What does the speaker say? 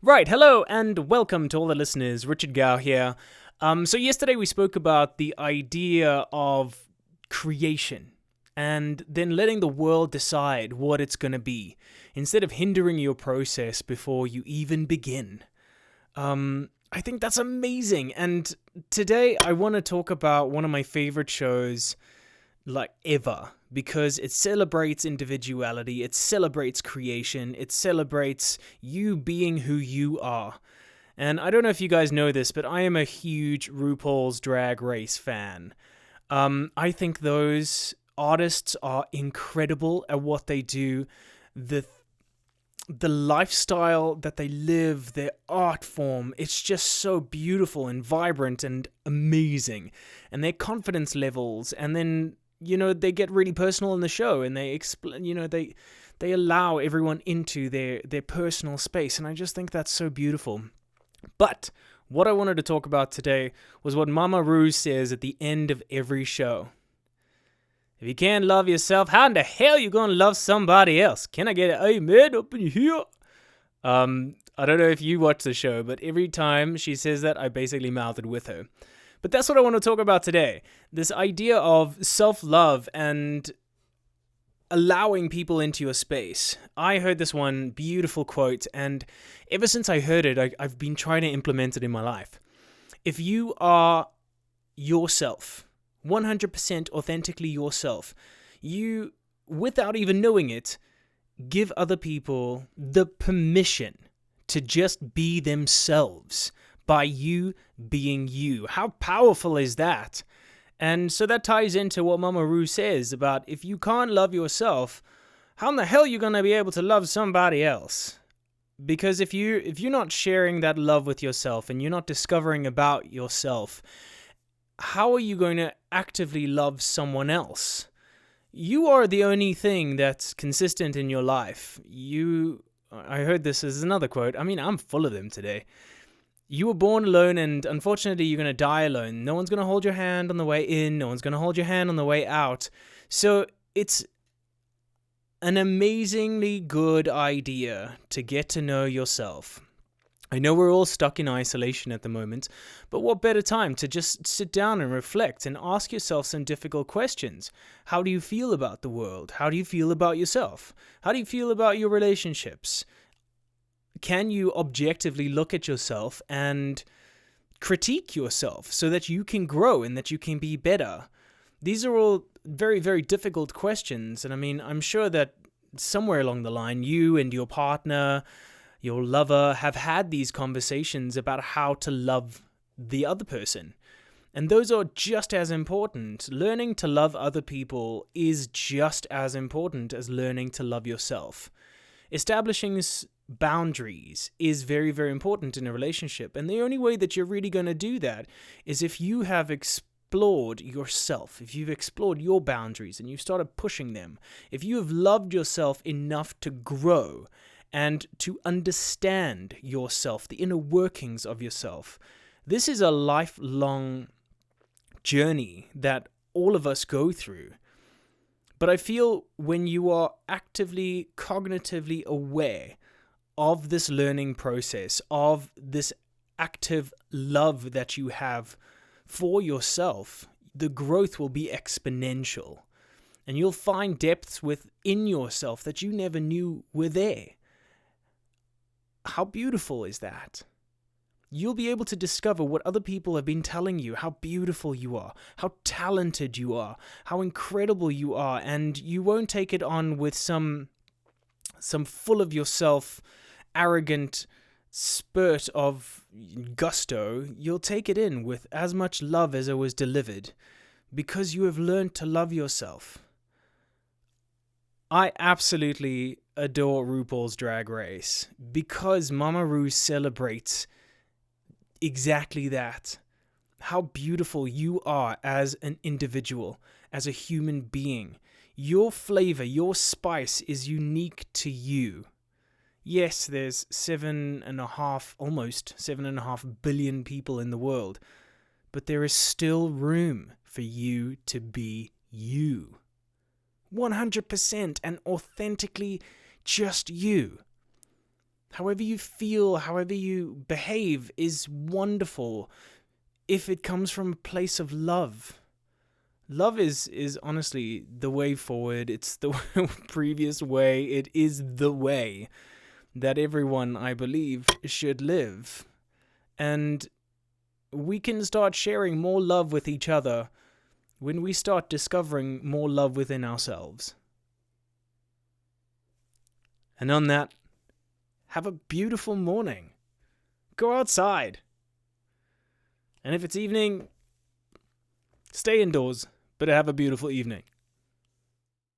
Right, hello and welcome to all the listeners. Richard Gow here. So yesterday we spoke about the idea of creation and then letting the world decide what it's going to be instead of hindering your process before you even begin. I think that's amazing. And today I want to talk about one of my favorite shows like ever, because it celebrates individuality, it celebrates creation, it celebrates you being who you are. And I don't know if you guys know this, but I am a huge RuPaul's Drag Race fan. I think those artists are incredible at what they do. The lifestyle that they live, their art form, it's just so beautiful and vibrant and amazing. And their confidence levels, and then they get really personal in the show, and they explain, they allow everyone into their personal space, and I just think that's so beautiful. But what I wanted to talk about today was what Mama Ru says at the end of every show. If you can't love yourself, how in the hell you gonna love somebody else? Can I get an amen up in here? I don't know if you watch the show, but every time she says that, I basically mouth it with her. But that's what I want to talk about today. This idea of self-love and allowing people into your space. I heard this one beautiful quote, and ever since I heard it, I've been trying to implement it in my life. If you are yourself, 100% authentically yourself, you, without even knowing it, give other people the permission to just be themselves by you being you. How powerful is that? And so that ties into what Mama Ru says about if you can't love yourself, how in the hell are you going to be able to love somebody else? Because if you're not sharing that love with yourself and you're not discovering about yourself, how are you going to actively love someone else? You are the only thing that's consistent in your life. I heard this as another quote. I mean, I'm full of them today. You were born alone, and unfortunately you're going to die alone. No one's going to hold your hand on the way in. No one's going to hold your hand on the way out. So it's an amazingly good idea to get to know yourself. I know we're all stuck in isolation at the moment, but what better time to just sit down and reflect and ask yourself some difficult questions. How do you feel about the world? How do you feel about yourself? How do you feel about your relationships? Can you objectively look at yourself and critique yourself so that you can grow and that you can be better? These are all very, very difficult questions. And I mean, I'm sure that somewhere along the line, you and your partner, your lover, have had these conversations about how to love the other person. And those are just as important. Learning to love other people is just as important as learning to love yourself. Establishing boundaries is very, very important in a relationship. And the only way that you're really going to do that is if you have explored yourself, if you've explored your boundaries and you've started pushing them, if you have loved yourself enough to grow and to understand yourself, the inner workings of yourself. This is a lifelong journey that all of us go through. But I feel when you are actively, cognitively aware of this learning process, of this active love that you have for yourself, the growth will be exponential. And you'll find depths within yourself that you never knew were there. How beautiful is that? You'll be able to discover what other people have been telling you, how beautiful you are, how talented you are, how incredible you are, and you won't take it on with some full of yourself, arrogant spurt of gusto. You'll take it in with as much love as it was delivered, because you have learned to love yourself. I absolutely adore RuPaul's Drag Race because Mama Ru celebrates exactly that. How beautiful you are as an individual, as a human being. Your flavor, your spice is unique to you. Yes, there's almost 7.5 billion people in the world, but there is still room for you to be you. 100% and authentically just you. However you feel, however you behave is wonderful if it comes from a place of love. Love is honestly the way forward. It's the previous way. It is the way that everyone, I believe, should live. And we can start sharing more love with each other when we start discovering more love within ourselves. And on that, have a beautiful morning. Go outside. And if it's evening, stay indoors, but have a beautiful evening.